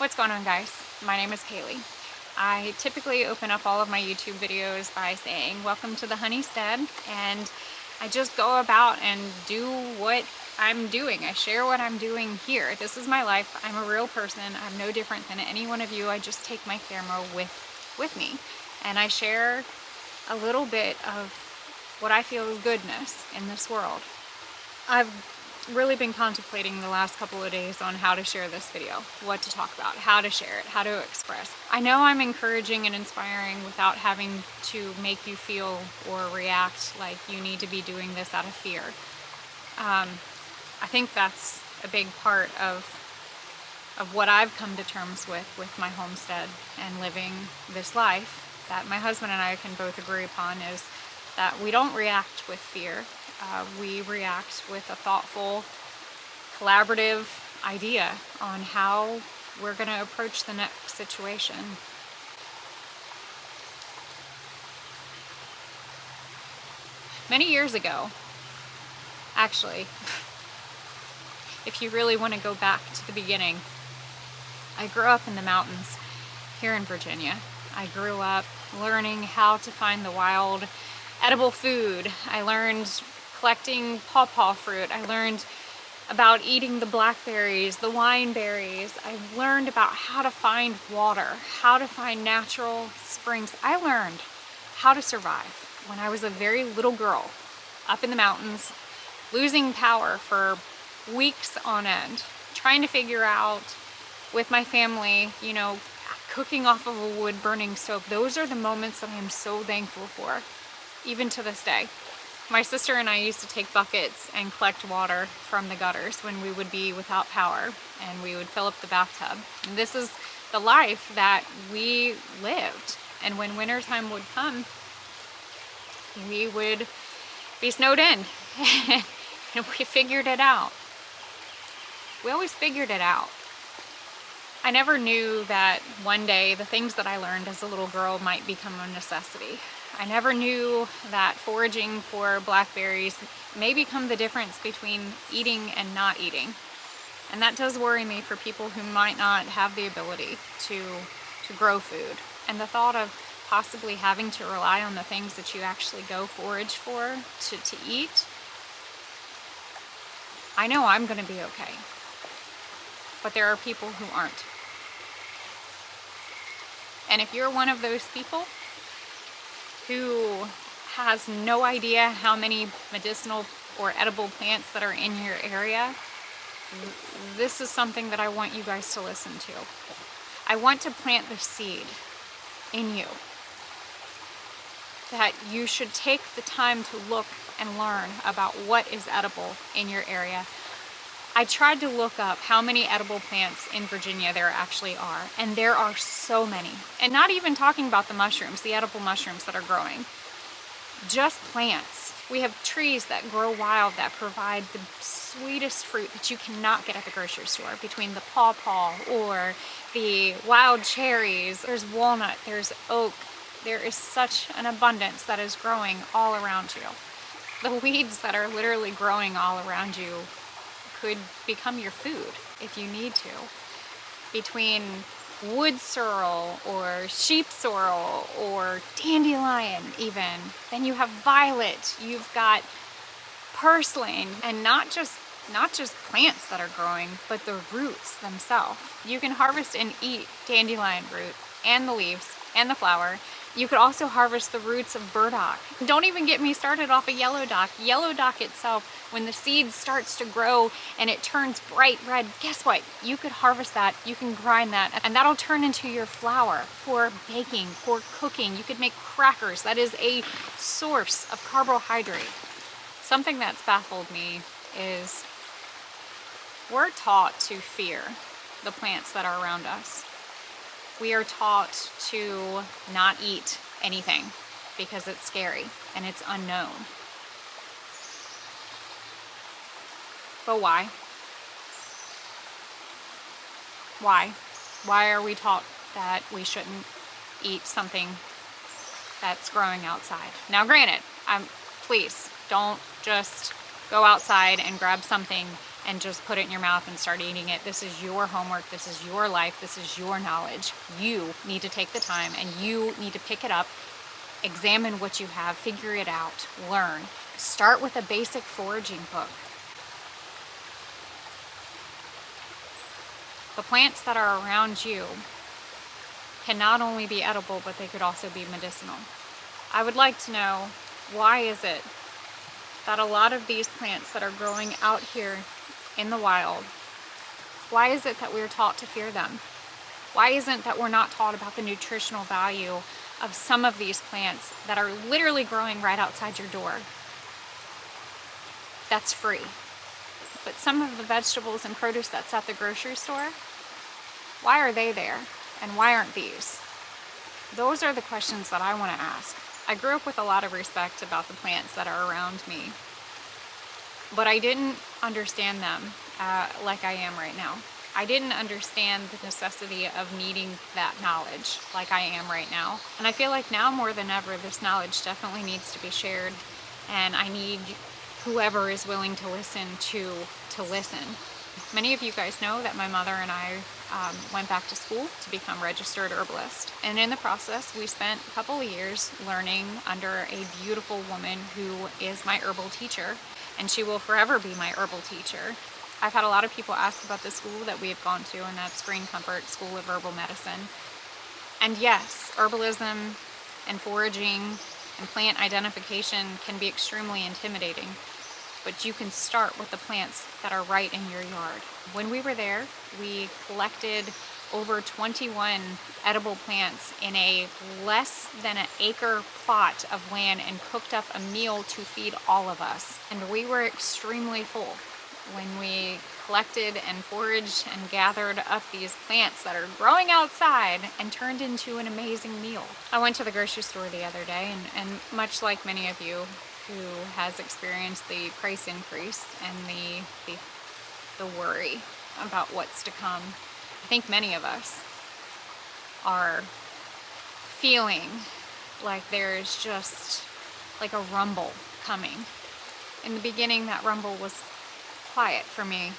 What's going on, guys? My name is Kaylee. I typically open up all of my YouTube videos by saying welcome to the Honeystead, and I just go about and do what I'm doing. I share what I'm doing here. This is my life. I'm a real person. I'm no different than any one of you. I just take my camera with me, and I share a little bit of what I feel is goodness in this world. I've really been contemplating the last couple of days on how to share this video, what to talk about, how to share it, how to express. I know I'm encouraging and inspiring without having to make you feel or react like you need to be doing this out of fear. I think that's a big part of what I've come to terms with my homestead and living this life that my husband and I can both agree upon, is that we don't react with fear. We react with a thoughtful, collaborative idea on how we're going to approach the next situation. Many years ago, actually, if you really want to go back to the beginning, I grew up in the mountains here in Virginia. I grew up learning how to find the wild, edible food. I learned collecting pawpaw fruit. I learned about eating the blackberries, the wineberries. I learned about how to find water, how to find natural springs. I learned how to survive when I was a very little girl up in the mountains, losing power for weeks on end, trying to figure out with my family, you know, cooking off of a wood burning stove. Those are the moments that I'm so thankful for, even to this day. My sister and I used to take buckets and collect water from the gutters when we would be without power, and we would fill up the bathtub. And this is the life that we lived. And when wintertime would come, we would be snowed in and we figured it out. We always figured it out. I never knew that one day the things that I learned as a little girl might become a necessity. I never knew that foraging for blackberries may become the difference between eating and not eating. And that does worry me for people who might not have the ability to grow food. And the thought of possibly having to rely on the things that you actually go forage for to eat, I know I'm going to be okay. But there are people who aren't. And if you're one of those people who has no idea how many medicinal or edible plants that are in your area, this is something that I want you guys to listen to. I want to plant the seed in you that you should take the time to look and learn about what is edible in your area. I tried to look up how many edible plants in Virginia there actually are, and there are so many. And not even talking about the mushrooms, the edible mushrooms that are growing. Just plants. We have trees that grow wild that provide the sweetest fruit that you cannot get at the grocery store, between the pawpaw or the wild cherries. There's walnut, there's oak. There is such an abundance that is growing all around you. The weeds that are literally growing all around you could become your food if you need to. Between wood sorrel or sheep sorrel or dandelion even, then you have violet, you've got purslane, and not just plants that are growing, but the roots themselves. You can harvest and eat dandelion root and the leaves and the flower. You could also harvest the roots of burdock. Don't even get me started off of yellow dock. Yellow dock itself, when the seed starts to grow and it turns bright red, guess what? You could harvest that, you can grind that, and that'll turn into your flour for baking, for cooking. You could make crackers. That is a source of carbohydrate. Something that's baffled me is we're taught to fear the plants that are around us. We are taught to not eat anything because it's scary and it's unknown. But why? Why? Why are we taught that we shouldn't eat something that's growing outside? Now granted, please don't just go outside and grab something and just put it in your mouth and start eating it. This is your homework. This is your life. This is your knowledge. You need to take the time and you need to pick it up, examine what you have, figure it out, learn. Start with a basic foraging book. The plants that are around you can not only be edible, but they could also be medicinal. I would like to know, why is it that a lot of these plants that are growing out here in the wild, why is it that we're taught to fear them? Why isn't that we're not taught about the nutritional value of some of these plants that are literally growing right outside your door? That's free. But some of the vegetables and produce that's at the grocery store, why are they there? And why aren't these? Those are the questions that I want to ask. I grew up with a lot of respect about the plants that are around me, but I didn't understand them like I am right now. I didn't understand the necessity of needing that knowledge like I am right now. And I feel like now more than ever, this knowledge definitely needs to be shared, and I need whoever is willing to listen to listen. Many of you guys know that my mother and I went back to school to become registered herbalist. And in the process, we spent a couple of years learning under a beautiful woman who is my herbal teacher, and she will forever be my herbal teacher. I've had a lot of people ask about the school that we have gone to, and that's Green Comfort School of Herbal Medicine. And yes, herbalism and foraging and plant identification can be extremely intimidating, but you can start with the plants that are right in your yard. When we were there, we collected over 21 edible plants in a less than an acre plot of land and cooked up a meal to feed all of us. And we were extremely full when we collected and foraged and gathered up these plants that are growing outside and turned into an amazing meal. I went to the grocery store the other day, and much like many of you who has experienced the price increase and the worry about what's to come, I think many of us are feeling like there's just like a rumble coming. In the beginning, that rumble was quiet for me.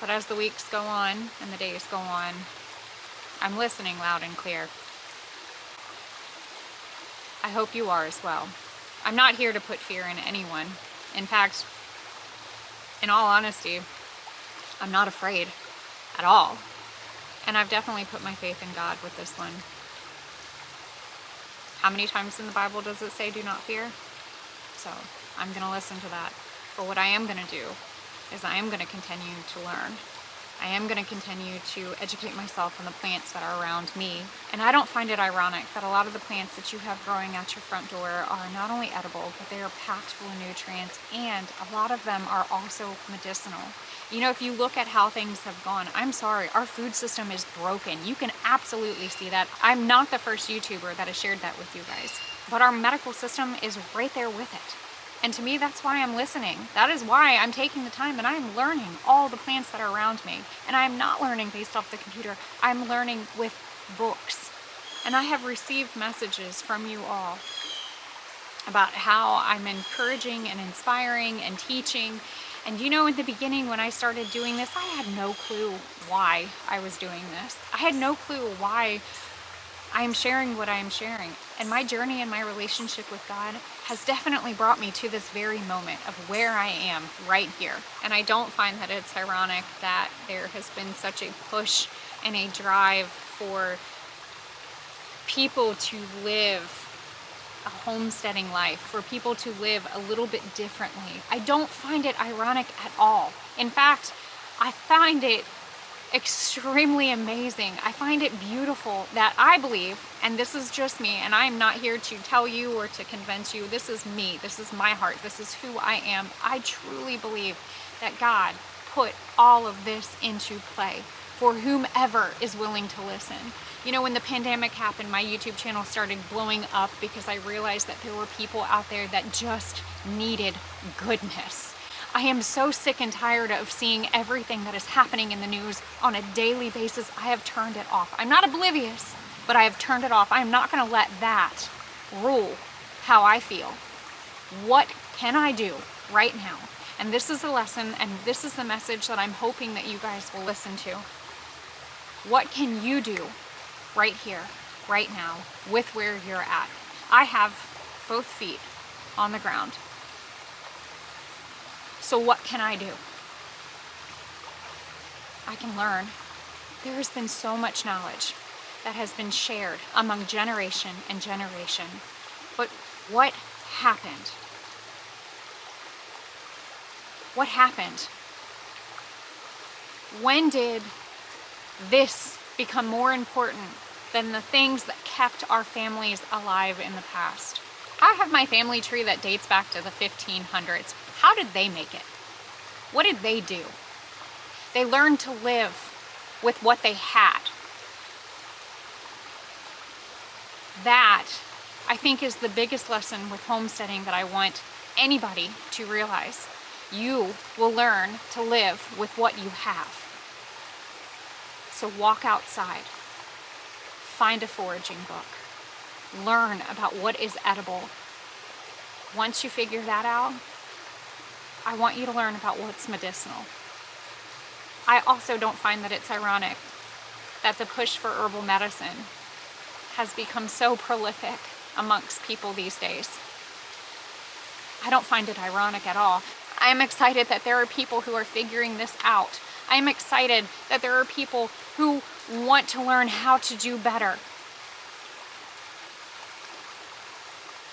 But as the weeks go on and the days go on, I'm listening loud and clear. I hope you are as well. I'm not here to put fear in anyone. In fact, in all honesty, I'm not afraid at all. And I've definitely put my faith in God with this one. How many times in the Bible does it say do not fear? So I'm going to listen to that. But what I am going to do is I am going to continue to learn. I am going to continue to educate myself on the plants that are around me. And I don't find it ironic that a lot of the plants that you have growing at your front door are not only edible, but they are packed full of nutrients, and a lot of them are also medicinal. You know, if you look at how things have gone, I'm sorry, our food system is broken. You can absolutely see that. I'm not the first YouTuber that has shared that with you guys, but our medical system is right there with it. And to me, that's why I'm listening. That is why I'm taking the time and I'm learning all the plants that are around me. And I'm not learning based off the computer. I'm learning with books. And I have received messages from you all about how I'm encouraging and inspiring and teaching. And you know, in the beginning when I started doing this, I had no clue why I was doing this. I had no clue why I am sharing what I am sharing. And my journey and my relationship with God has definitely brought me to this very moment of where I am right here. And I don't find that it's ironic that there has been such a push and a drive for people to live a homesteading life, for people to live a little bit differently. I don't find it ironic at all. In fact, I find it extremely amazing. I find it beautiful that I believe, and this is just me, and I'm not here to tell you or to convince you, this is me, this is my heart, this is who I am. I truly believe that God put all of this into play for whomever is willing to listen. You know, when the pandemic happened, my YouTube channel started blowing up because I realized that there were people out there that just needed goodness. I am so sick and tired of seeing everything that is happening in the news on a daily basis. I have turned it off. I'm not oblivious, but I have turned it off. I am not going to let that rule how I feel. What can I do right now. And this is the lesson, and this is the message that I'm hoping that you guys will listen to. What can you do right here, right now, with where you're at? I have both feet on the ground. So what can I do? I can learn. There has been so much knowledge that has been shared among generation and generation. But what happened? What happened? When did this become more important than the things that kept our families alive in the past? I have my family tree that dates back to the 1500s. How did they make it? What did they do? They learned to live with what they had. That, I think, is the biggest lesson with homesteading that I want anybody to realize. You will learn to live with what you have. So walk outside, find a foraging book, learn about what is edible. Once you figure that out, I want you to learn about what's medicinal. I also don't find that it's ironic that the push for herbal medicine has become so prolific amongst people these days. I don't find it ironic at all. I am excited that there are people who are figuring this out. I am excited that there are people who want to learn how to do better.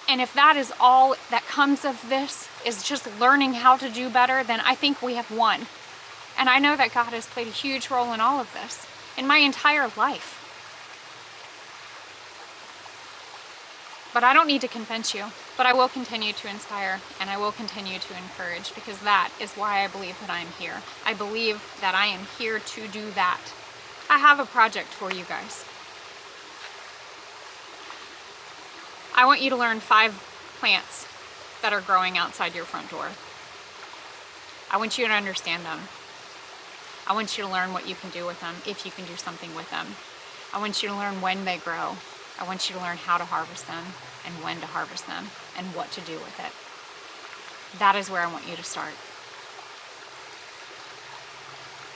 And if that is all that comes of this, is just learning how to do better, then I think we have won. And I know that God has played a huge role in all of this, in my entire life. But I don't need to convince you, but I will continue to inspire and I will continue to encourage, because that is why I believe that I am here. I believe that I am here to do that. I have a project for you guys. I want you to learn 5 plants that are growing outside your front door. I want you to understand them. I want you to learn what you can do with them, if you can do something with them. I want you to learn when they grow. I want you to learn how to harvest them and when to harvest them and what to do with it. That is where I want you to start.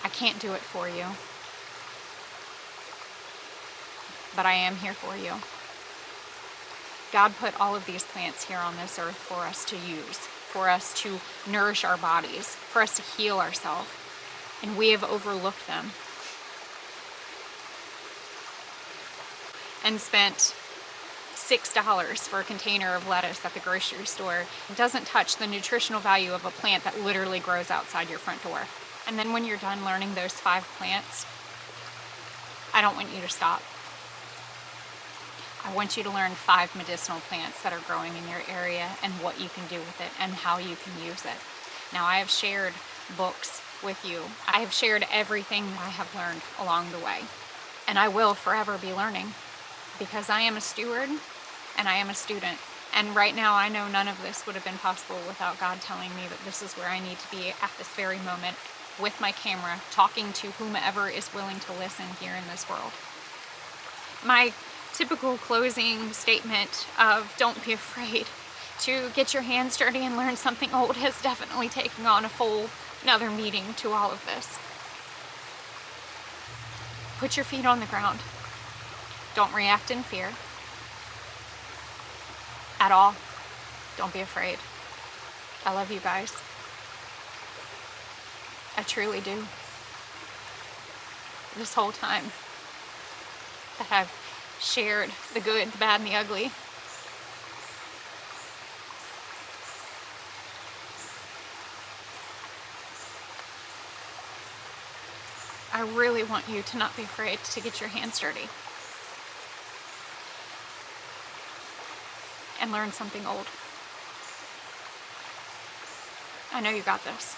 I can't do it for you, but I am here for you. God put all of these plants here on this earth for us to use, for us to nourish our bodies, for us to heal ourselves, and we have overlooked them and spent $6 for a container of lettuce at the grocery store. It doesn't touch the nutritional value of a plant that literally grows outside your front door. And then when you're done learning those 5 plants, I don't want you to stop. I want you to learn 5 medicinal plants that are growing in your area and what you can do with it and how you can use it. Now, I have shared books with you. I have shared everything I have learned along the way. And I will forever be learning, because I am a steward and I am a student. And right now I know none of this would have been possible without God telling me that this is where I need to be at this very moment, with my camera, talking to whomever is willing to listen here in this world. My typical closing statement of don't be afraid to get your hands dirty and learn something old has definitely taken on a full another meaning to all of this. Put your feet on the ground. Don't react in fear at all. Don't be afraid. I love you guys. I truly do. This whole time that I've shared the good, the bad, and the ugly, I really want you to not be afraid to get your hands dirty and learn something old. I know you got this.